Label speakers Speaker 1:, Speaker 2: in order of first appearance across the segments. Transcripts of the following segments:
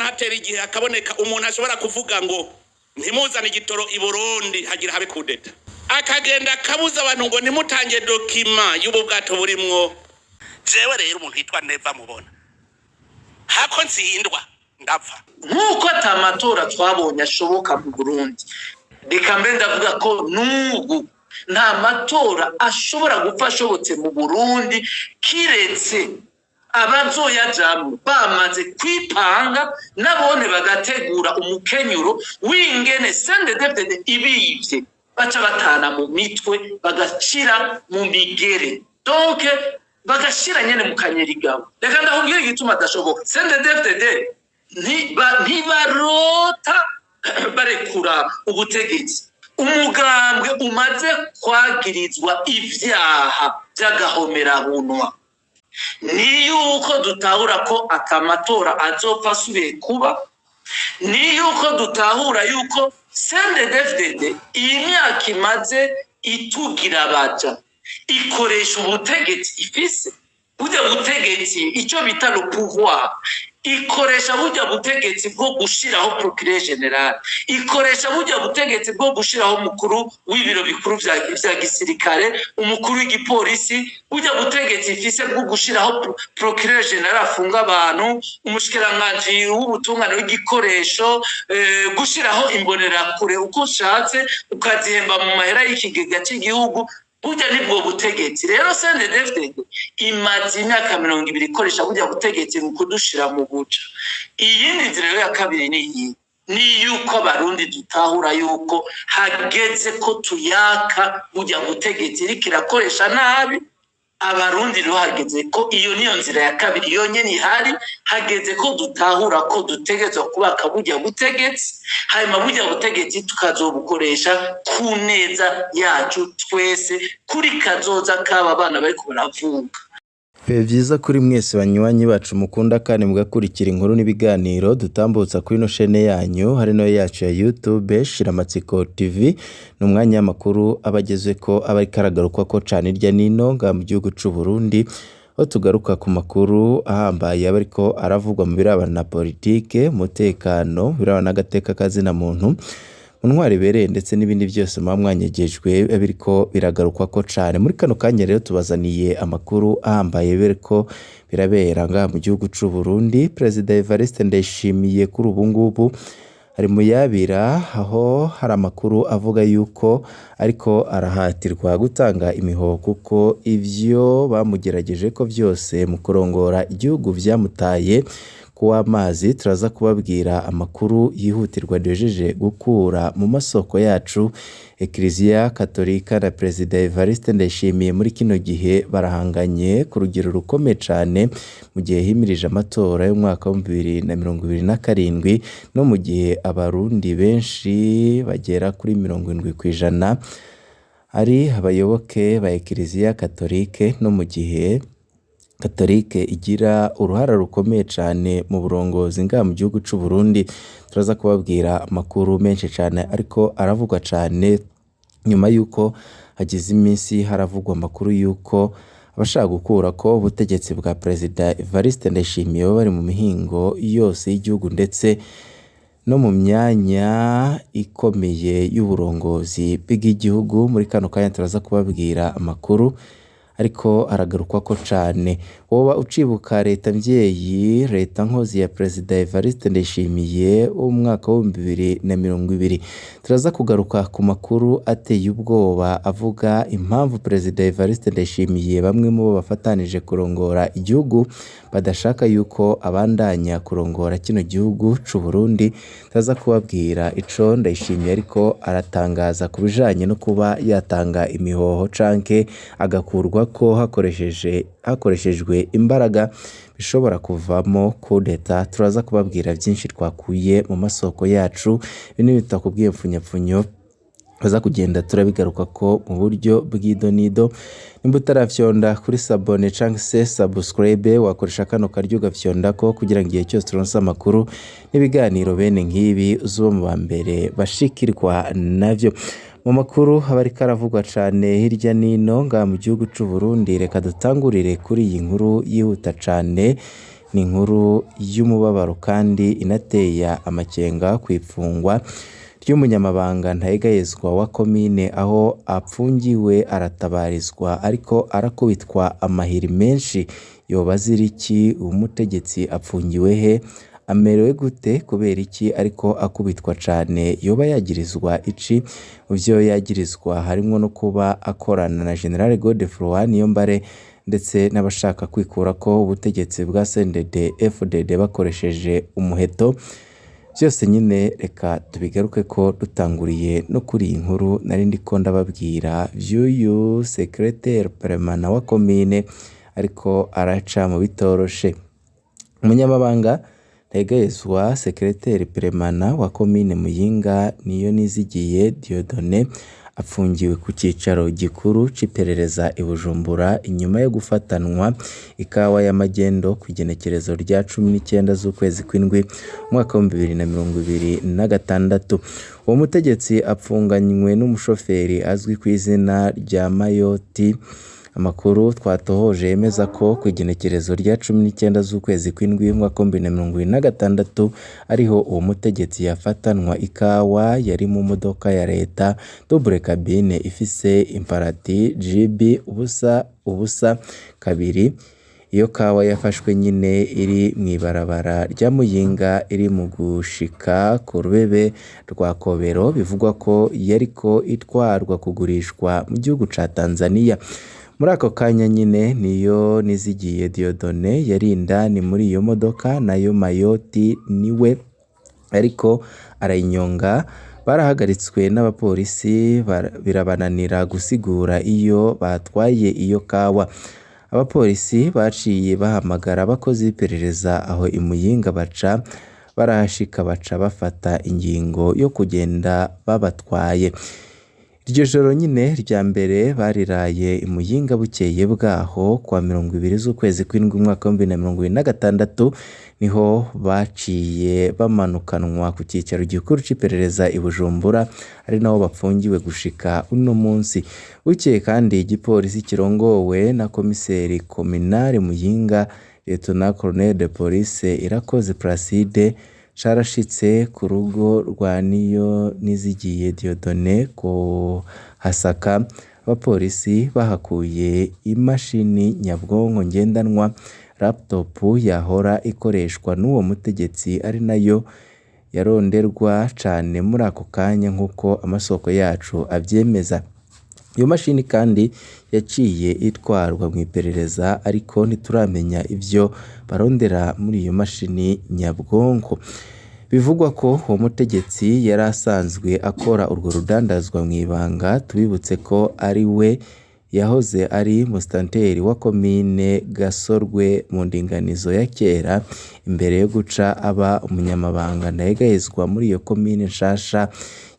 Speaker 1: hatera igihe akaboneka umuntu ashobora kuvuga ngo ntimuzane igitoro i Burundi hagira habe kudeta akagenda akabuza abantu ngo ntimutange dokima y'ubu bwato burimwo. Jewe rero umuntu yitwa Neva mubona hako ntsindwa ndapfa
Speaker 2: nkuko atamatora twabonye ashoboka mu Burundi. Reka mbe ndavuga ko n'ubu nta matora ashobora gupfa ashobotse mu Burundi kiretse abazoyajamwo bamaze kwipanga nabone bagategura umukenyuro w'ingene CNDD-FDD ibivye baca batana mu mitwe bagashira mu migere donc bagashira nyene mu kanyerigabo. Reka ndahubwira igituma adashoboka. CNDD-FDD ntibarota barekura ubutegetsi. Umugambwe umaze kwagirizwa ivyaha by'agahomerabunwa ni yuko dutahura ko akamatora azopfa asubiye kuba, ni yuko dutahura yuko CNDD-FDD iyi myaka imaze itugira baja ikoresha ubutegetsi ifise. Burya butegetsi icyo bita le pouvoir ikoresha burya butegetsi bwo gushiraho procureur general, ikoresha burya butegetsi bwo gushiraho mukuru w'ibiro bikuru vya gisirikare, umukuru w'igipolisi, burya butegetsi ifise bwo gushiraho procureur general afunga abantu, umushikiranganje w'ubutungane w'igikoresho, gushiraho imbonera kure uko ushatse ukazihemba mu mahera y'ikigega cy'igihugu. Burya nibwo butegetsi rero CNDD-FDD imaze imyaka 20 ikoresha burya butegetsi mu kudushira mu buca. Iyindi nzira ya kabiri ni yuko abarundi dutahura yuko hageze ko tuyaka burya butegetsi rikirakoresha nabi. Abarundi rero hageze ko iyo niyo nzira ya kabiri yonyene ihari, hageze ko dutahura ko dutegezwa kubaka burya butegetsi, hanyuma burya butegetsi tukazobukoresha ku neza yacu twese kuri kazoza kaba abana bariko baravuka.
Speaker 3: Byiza kuri mwese banywanyi bacu mukunda kandi mugakurikira inkuru n'ibiganiro dutambutsa kuri no chaîne yanyu hari no yacu ya YouTube Shiramatsiko TV. N'umwanya makuru abageze ko abari karagaruka ko cyane irya nino nga mu gihugu cy'u Burundi, aho tugaruka ku makuru ahambaye abariko aravugwa mu birabana na politike, umutekano, birabana n'agateka kazina muntu, ntwari bereye ndetse n'ibindi byose mwanyegejwe biriko biragarukwa ko cyane. Muri kano kanya rero tubazaniye amakuru ahambaye bereko birabera nga mu gihugu cy'u Burundi. President Evariste Ndayishimiye kuri ubu ngubu ari mu yabira, aho hari amakuru avuga yuko ariko arahatirwa gutanga imihoho kuko ivyo bamugerageje ko byose mu kurongora igihugu vyamutaye kuwa amazi. Turaza kubabwira amakuru yihutirwa dejeje gukura mu masoko yacu. Eklezia Katolika na President Evariste Ndayishimiye muri kino gihe barahanganye ku rugero rukomeye cyane mu gihe himirije amatora y'umwaka wa 2027 no mu gihe abarundi benshi bagera kuri 70% ari abayoboke ba Eklezia Katolike, no mu gihe Katolike igira uruhara rukomeye cyane mu burongozi nga mu gihugu cy'u Burundi. Turaza kubabwira amakuru menshi cyane ariko aravugwa cyane nyuma yuko hagize iminsi haravugwa amakuru yuko abashaka gukura ko ubutegetsi bwa President Evariste Ndayishimiye bari mu mihingo yose y'igihugu ndetse no mu myanya ikomeye y'uburongozi bw'igihugu. Muri kano kanya turaza kubabwira amakuru ariko aragarukwa ko cyane. Woba ucibuka leta mvyeyi, leta nkozi ya President Evariste Ndayishimiye umwaka wa 2020, turaza kugaruka ku makuru ateye ubwoba avuga impamvu President Evariste Ndayishimiye bamwe mu bafatanije kurongora igihugu badashaka yuko abandanya kurongora kino gihugu cy'u Burundi. Turaza kubabwira ico Ndayishimiye ariko aratangaza kubijanye no kuba yatanga imihoho canke agakurwa ko hakoreshejwe imbaraga bishobora kuvamo kudeta. Turaza kubabwira byinshi twakuye mu masoko yacu, bino bitakubwiye mfunyapfunyo baza kugenda turabigaruka ko mu buryo bw'idonido. Nimba utarafyonda kuri sabone canke se subscribe wakoresha kano karyo gafyonda ko kugira ngo igihe cyose turonse amakuru n'ibiganiro bene nk'ibi uzuba mu bambere bashikirwa navyo. Mu makuru habari karavugwa cyane hirya nino nga mu gihugu cy'u Burundi, reka dutangurire kuri iyi nkuru yihuta cyane ni inkuru y'umubabaro kandi inateye amakenga ku ifungwa ry'umunyamabanga ntayegayezwa wa komine aho apfungiwe aratabarizwa ariko arakubitwa amahiri menshi. Yoba azira iki? Umutegetsi apfungiwe he? Amerewe gute? Kubera iki ariko akubitwa cane? Yoba yagirizwa iki? Mu vyo yagirizwa harimwo no kuba akorana na General Godefroid Niyombare ndetse n'abashaka kwikurako ubutegetsi bwa CNDD FDD bakoresheje umuheto. Byose nyine reka tubigaruke ko dutanguriye no kuri iyi nkuru nari ndiko ndababwira vy'uyu secrétaire permanent wa komine ariko araca mu bitoroshe. Umunyamabanga ntayegayezwa secrétaire permanent wa komine Muyinga Niyonizigiye Dieudonné apfungiwe ku cicaro gikuru c'iperereza i Bujumbura inyuma yo gufatanwa ikawa y'amagendo ku igenekerezo rya 19 z'ukwezi kw'indwi umwaka wa 2026. Uwo mutegetsi apfunganywe n'umushoferi azwi ku izina rya Mayoti. Amakuru twatohoje yemeza ko ku igenekerezo rya 19 z'ukwezi kw'indwi umwaka wa 2026 ariho uwo mutegetsi yafatanwa ikawa yari mu modoka ya leta double cabine ifise imparati GB ubusa kabiri. Iyo kawa yafashwe nyine iri mw'ibarabara rya Muyinga iri mu gushika ku rubebe rwa Kobero, bivugwa ko yariko itwarwa kugurishwa mu gihugu ca Tanzania. Muri ako kanya nyine Niyonizigiye Dieudonné yari indani muri iyo modoka, nayo Mayoti niwe ariko arayinyonga. Barahagaritswe n'abapolisi birabananira gusigura iyo batwaye iyo kawa. Abapolisi baciye bahamagara abakozi b'iperereza aho i Muyinga baca barahashika baca bafata ingingo yo kugenda babatwaye. Iryo joro nyine rya mbere bariraye i Muyinga, bukeye bwaho kwa 20 z'ukwezi kw'indwi umwaka wa 2026 niho baciye bamanukanwa ku cicaro gikuru c'iperereza i Bujumbura ari naho bapfungiwe gushika uno munsi. Bukeye kandi igipolisi kirongowe na komiseri kominare Muyinga Lieutenant Colonel de Police Irakoze Placide carashitse ku rugo rwa Niyonizigiye Dieudonné ko hasaka. Abapolisi bahakuye imashini nyabwonko ngendanwa laptop yahora ikoreshwa n'uwo mutegetsi ari nayo yaronderwa cane muri ako kanya nk'uko amasoko yacu avyemeza. Iyo mashini kandi yaciye itwarwa mu iperereza ariko ntituramenya ivyo barondera muri iyo mashini nyabwonko. Bivugwa ko uwo mutegetsi yari asanzwe akora urwo rudandazwa mu ibanga. Tubibutse ko ari we yahoze ari musitanteri wa komine Gasorwe mu ndinganizo ya kera imbere yo guca aba umunyamabanga ntayegayezwa muri iyo komine nshasha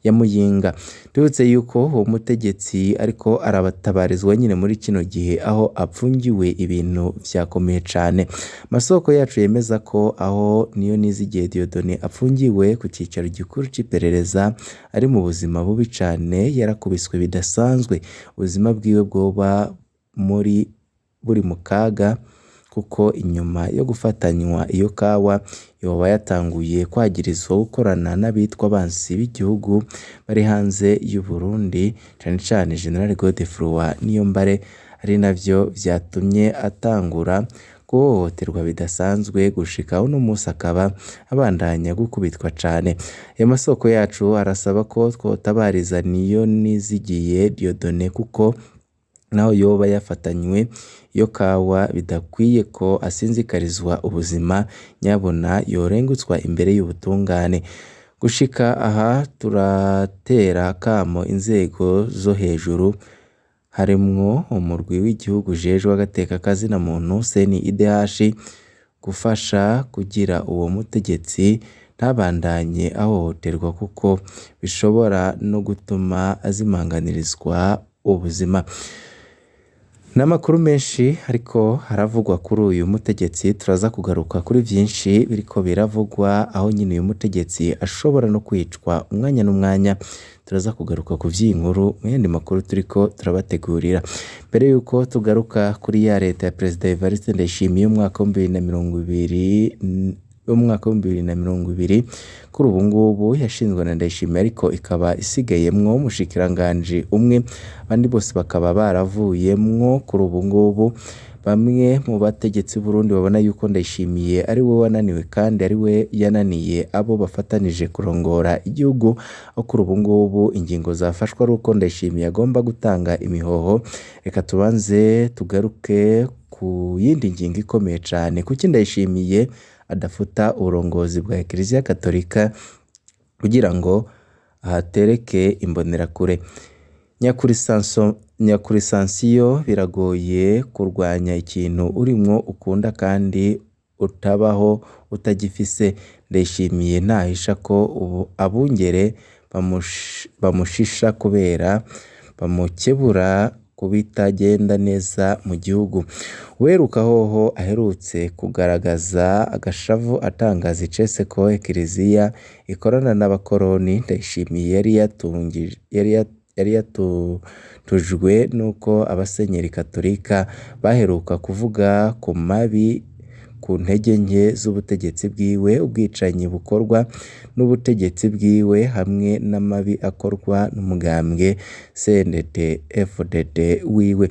Speaker 3: ya Muyinga. Tubibutse yuko uwo mutegetsi ariko arabatabarizwa nyine muri kino gihe aho apfungiwe ibintu vyakomeye cane. Masoko yacu yemeza ko aho Niyonizigiye Dieudonné apfungiwe ku cicaro gikuru c'iperereza ari mu buzima bubi cane, yarakubiswe bidasanzwe. Ubuzima bwiwe bwoba buri mu kaga kuko inyuma yo gufatanywa iyo kawa yoba yatanguye kwagirizwa gukorana n'abitwa abansi b'igihugu bari hanze y'u Burundi, cane cane General Godefroid Niyombare, ari navyo vyatumye atangura guhohoterwa bidasanzwe gushika uno munsi akaba abandanya gukubitwa cane. Ayo masoko yacu arasaba ko twotabariza Niyonizigiye Dieudonné kuko naho yoba yafatanywe iyo kawa bidakwiye ko asinzikarizwa ubuzima, nyabona yorengutswa imbere y'ubutungane. Gushika aha turatera kamo inzego zo hejuru harimwo umurwi w'igihugu ujejwe agateka kazina muntu CNIDH gufasha kugira uwo mutegetsi ntabandanye ahohoterwa kuko bishobora no gutuma azimanganirizwa ubuzima. n'amakuru menshi ariko haravugwa kuri uyu mutegetsi, turaza kugaruka kuri byinshi biriko biravugwa, aho nyine uyu mutegetsi ashobora no kwicwa umwanya n'umwanya. Turaza kugaruka ku vy'inkuru mu yandi makuru turiko turabategurira. Mbere yuko tugaruka kuri ya leta ya Perezida Evariste Ndayishimiye y'umwaka wa 2020 kuri ubu ngubu yashinzwe na Ndayishimiye, ariko ikaba isigayemwo umushikiranganji umwe, abandi bose bakaba baravuyemwo. Kuri ubu ngubu bamwe mu bategetsi Burundi babona yuko Ndayishimiye ari we wananiwe kandi ari we yananiye abo bafatanije kurongora igihugu, aho kuri ubu ngubu ingingo zafashwe ari uko Ndayishimiye agomba gutanga imihoho. Reka tubanze tugaruke ku yindi ngingo ikomeye cyane, kuki Ndayishimiye adafuta uburongozi bwa Eklezia Katolika kugira ngo ahatereke imbonerakure. Nyakuri sansiyo biragoye kurwanya ikintu urimwo ukunda kandi utabaho utagifise. Ndayishimiye ntahisha ko ubu abungere bamushisha kubera bamukebura kubitagenda neza mu gihugu. Uheruka hoho aherutse kugaragaza agashavu atangaza icese ko Eklezia ikorana n'abakoroni. Ndayishimiye yari yatujwe nuko abasenyeri Katolika baheruka kuvuga ku mabi, ku ntege nke z'ubutegetsi bwiwe, ubwicanyi bukorwa n'ubutegetsi bwiwe hamwe n'amabi akorwa n'umugambwe CNDD-FDD wiwe.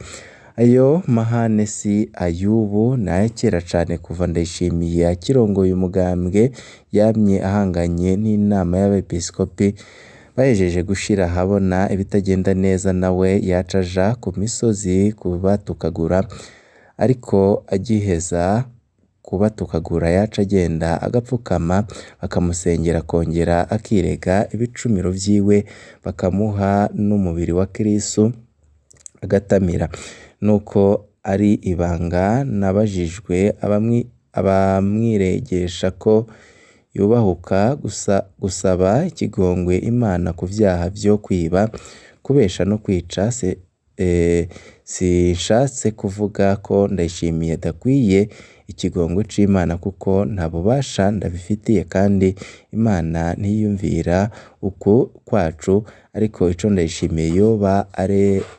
Speaker 3: Ayo mahane si ayubu na kera cane. Kuva Ndayishimiye akirongoye umugambwe yamye ahanganye n'inama y'abepiskopi, bahejeje gushira habona ibitagenda neza nawe yacaja ku misozi kubatukagura, ariko agiheza kubatukagura yaca agenda agapfukama bakamusengera, kongera akirega ibicumiro vyiwe, bakamuha n'umubiri wa Kristo agatamira. Nuko ari ibanga nabajijwe abamwiregesha ko yubahuka gusaba ikigongwe Imana ku vyaha vyo kwiba, kubesha no kwica. Sinshatse kuvuga ko Ndayishimiye adakwiye ikigongwe c'Imana kuko nta bubasha ndabifitiye kandi Imana ntiyumvira uku kwacu, ariko ico Ndayishimiye yoba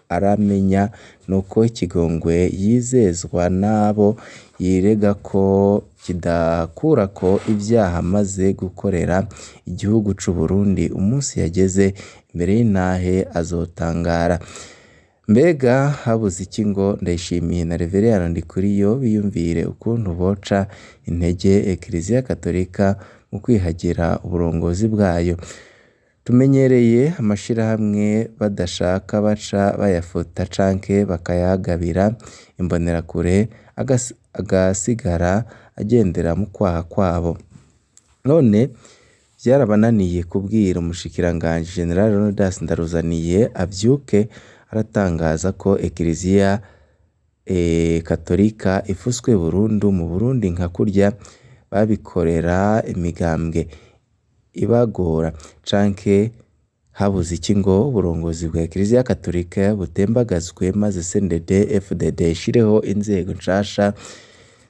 Speaker 3: aramenya nuko ikigongwe yizezwa nabo yirega ko kidakurako ivyaha maze gukorera igihugu c'u Burundi. Umunsi yageze imbere y'intahe azotangara. Mbega habuze iki ngo Ndayishimiye na Reverien Ndikuriyo biyumvire ukuntu boca intege Eklezia Katolika mu kwihagira uburongozi bwayo? Tumenyereye amashirahamwe badashaka baca bayafuta canke bakayagabira imbonerakure agasigara agendera mu kwaha kwabo. None vyarabananiye kubwira umushikiranganji General Leonidas Ndaruzaniye avyuke aratangaza ko Eklezia Katolika ifuswe burundu mu Burundi, nka kurya babikorera imigambwe ibagora. Canke habuze iki ngo uburongozi bwa Eklezia Katolika butembagazwe maze CNDD-FDD ishireho inzego nshasha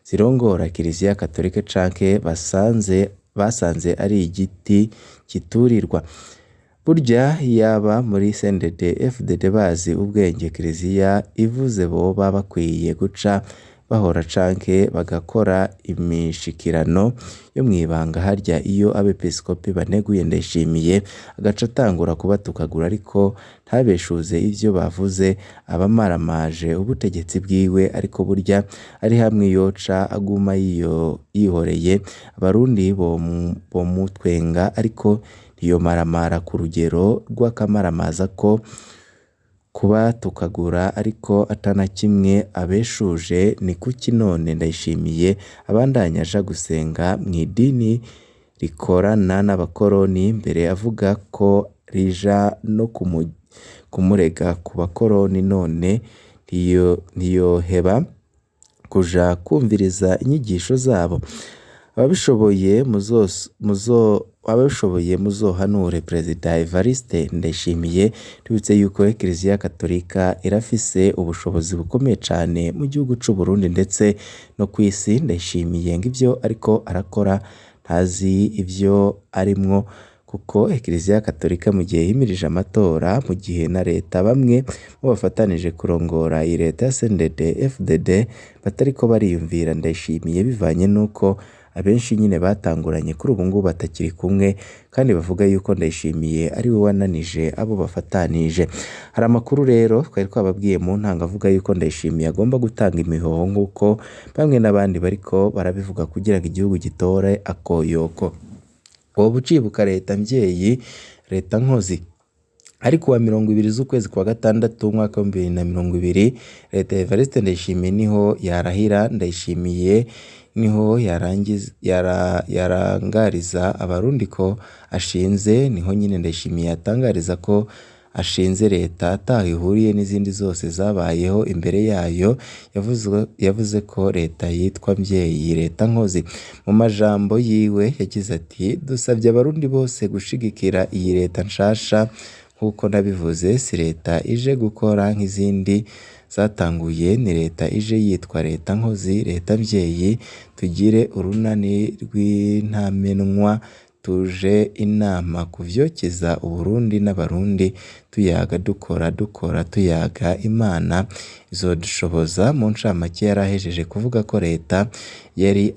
Speaker 3: zirongora Eklezia Katolika, canke basanze ari igiti kiturirwa? Burya yaba muri CNDD-FDD bazi ubwenge Eklezia ivuze boba bakwiye guca bahora canke bagakora imishikirano yo mwibanga harya iyo abepiskopi baneguye Ndayishimiye agaca atangura kubatukagura, ariko ntabeshuze ivyo bavuze abamaramaje ubutegetsi bwiwe. Ariko burya ari hamwe yoca aguma yihoreye, abarundi bomutwenga ariko ntiyomaramara ku rugero rw'akamaramaza ko kubatukagura, ariko atana kimwe abeshuje. Ni kuki none Ndayishimiye abandanya aja gusenga mu idini rikorana n'abakoroni, mbere avuga ko rija no kumurega ku bakoroni? None ntiyoheba kuja kumviriza inyigisho zabo? ababishoboye muzohanure Perezida Evariste Ndayishimiye. Tubitse yuko Eklezia Katolika irafise ubushobozi bukomeye cane mu gihugu c'u Burundi ndetse no kw'isi. Ndayishimiye ng'ivyo ariko arakora ntazi ivyo arimwo, kuko Eklezia Katolika mu gihe yimirije amatora, mu gihe na leta bamwe mu bafatanije kurongora iyi leta ya CNDD FDD batariko bariyumvira Ndayishimiye, bivanye nuko abenshi nyine batanguranye kuri ubu ngubu batakiri kumwe, kandi bavuga yuko Ndayishimiye ari we wananije abo bafatanije. Hari amakuru rero twari twababwiye mu ntango avuga yuko Ndayishimiye agomba gutanga imihoho nk'uko bamwe n'abandi bariko barabivuga kugira ngo igihugu gitore akoyoko. Ubu bucibuka leta mvyeyi, leta nkozi, ariko wa 20 z'ukwezi kwa gatandatu umwaka wa 2020 leta ya Evariste Ndayishimiye niho yarahira. Ndayishimiye niho yarangariza abarundi ko ashinze, niho nyine Ndayishimiye yatangariza ko ashinze leta ataho ihuriye n'izindi zose zabayeho imbere yayo. Yavuze ko leta yitwa mvyeyi, leta nkozi. Mu majambo yiwe yagize ati: dusabye abarundi bose gushigikira iyi leta nshasha nk'uko nabivuze. Si leta ije gukora nk'izindi zatanguye, ni leta ije yitwa leta nkozi, leta mvyeyi. Tugire urunani rw'intamenwa, tuje inama kuvyokeza Uburundi n'abarundi, tuyaga dukora tuyaga, Imana izodushoboza. Mu ncamake yarahejeje kuvuga ko leta yari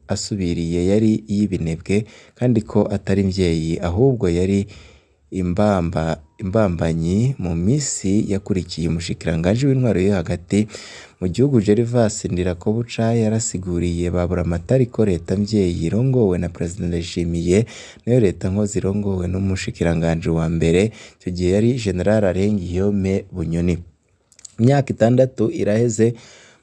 Speaker 3: asubiriye yari y'ibinebwe, kandi ko atari mvyeyi ahubwo yari imbambanyi. Mu misi yakurikiye umushikiranganji w'intwaro yo hagati mu gihugu Gervas Ndirakobuca yarasiguriye Baburamatari ko leta mvyeyi irongowe na Perezida Ndayishimiye nayo leta nkozi irongowe n'umushikiranganji wa mbere icyo gihe yari General Arengiyome Bunyoni. Imyaka 6 iraheze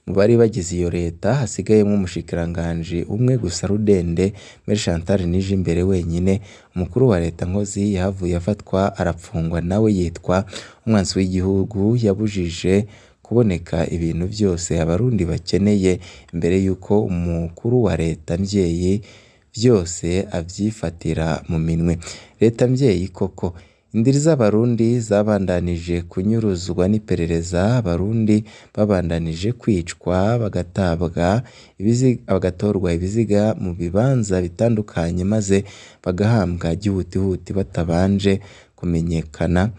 Speaker 3: mu bari bagize iyo leta hasigayemo umushikiranganji umwe gusa Rudende Mary Chantal Nijimbere wenyine. Umukuru wa leta nkozi yahavuye afatwa arapfungwa, nawe yitwa umwansi w'igihugu. Yabujije kuboneka ibintu byose abarundi bakeneye imbere yuko umukuru wa leta mvyeyi byose avyifatira mu minwe. Leta mvyeyi koko, indiri z'abarundi zabandanije kunyuruzwa n'iperereza. Abarundi babandanije kwicwa, bagatorwa ibiziga mu bibanza bitandukanye, maze bagahambwa gihutihuti batabanje kumenyekana.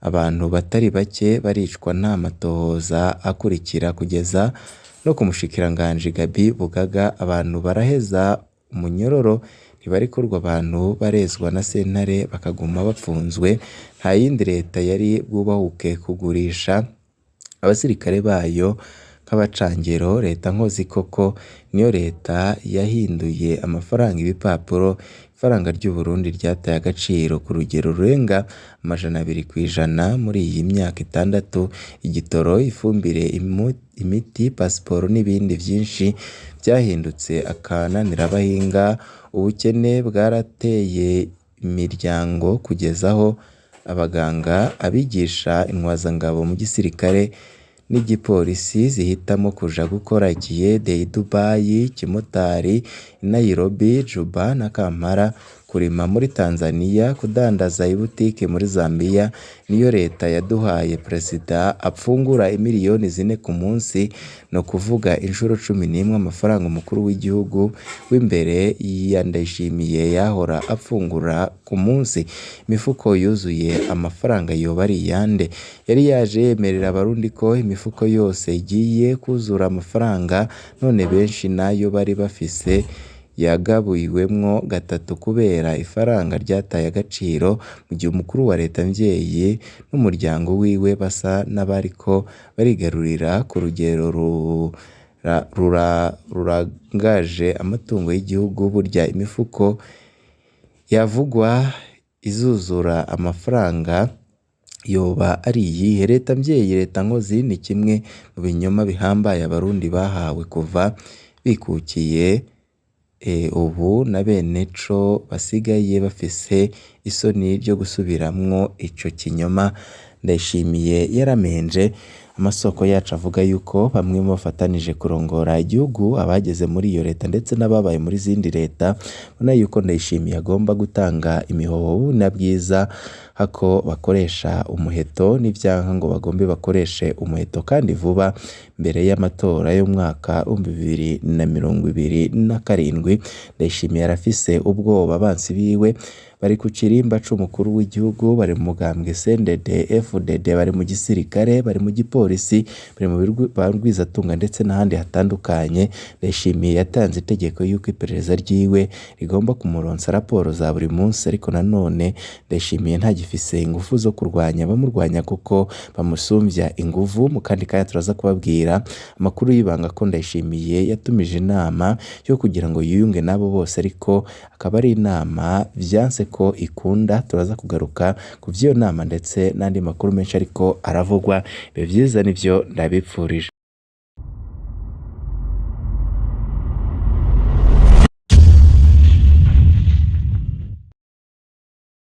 Speaker 3: Abantu batari bake baricwa nta matohoza akurikira, kugeza no ku mushikiranganji Gabi Bugaga. Abantu baraheza umunyororo, ntibarikorwa, abantu barezwa na sentare bakaguma bapfunzwe. Nta yindi leta yari bwubahuke kugurisha abasirikare bayo nk'abacangero. Leta nkozi koko niyo leta yahinduye amafaranga ibipapuro. Ifaranga ry'u Burundi ryataye agaciro ku rugero rurenga 200% muri iyi myaka 6. Igitoro, ifumbire, imiti, pasiporo n'ibindi byinshi byahindutse akananira abahinga. Ubukene bwarateye imiryango kugezaho abaganga, abigisha, intwazangabo mu gisirikare n'igipolisi zihitamo kuja gukora ikiyede i Dubai, Kimotari, Nairobi, Juba na Kampala, kurima muri Tanzania, kudandaza ibutike muri Zambia. Niyo leta yaduhaye Perezida apfungura imiliyoni 4 ku munsi, no kuvuga inshuro 11 amafaranga umukuru w'igihugu w'imbere ya Ndayishimiye yahora apfungura ku munsi. Imifuko yuzuye amafaranga yoba ari yande? Yari yaje yemerera abarundi ko imifuko yose igiye kuzura amafaranga, none benshi nayo bari bafise yagabuiwemwo gatatu kubera ifaranga ryataye agaciro, mu gihe umukuru wa leta mvyeyi n'umuryango wiwe basa n'abariko barigarurira ku rugero rurangaje amatungo y'igihugu. Burya imifuko yavugwa izuzura amafaranga yoba ari iyihe? Leta mvyeyi, leta nkozi ni kimwe mu binyoma bihambaye abarundi bahawe kuva bikukiye. Ubu na bene co basigaye bafise isoni ryo gusubiramwo ico kinyoma. Ndayishimiye yaramenje amasoko yacu avuga yuko bamwe mu bafatanije kurongora igihugu abageze muri iyo leta ndetse n'ababaye muri zindi leta bona yuko Ndayishimiye agomba gutanga imihoho na bwiza hako bakoresha umuheto n'ivyanka ngo bagombe bakoreshe umuheto kandi vuba mbere y'amatora y'umwaka 2027. Ndayishimiye arafise ubwoba abansi biwe bari ku kirimba c'umukuru w'igihugu, bari mu mugambwe CNDD FDD, bari mu gisirikare, bari mu gipolisi, bari mu barwizatunga ndetse n'ahandi hatandukanye. Ndayishimiye yatanze itegeko yuko iperereza ryiwe rigomba kumuronsa raporo za buri munsi, ariko nanone Ndayishimiye ntagifise ingufu zo kurwanya bamurwanya kuko bamusumvya inguvu. Mu kandi kanya turaza kubabwira amakuru y'ibanga ko Ndayishimiye yatumije inama yo kugira ngo yiyunge nabo bose, ariko akaba ari inama vyanse ko ikunda. Turaza kugaruka ku vy'iyo nama ndetse n'andi makuru menshi ariko aravugwa. Ibyo vyiza nivyo ndabipfurije.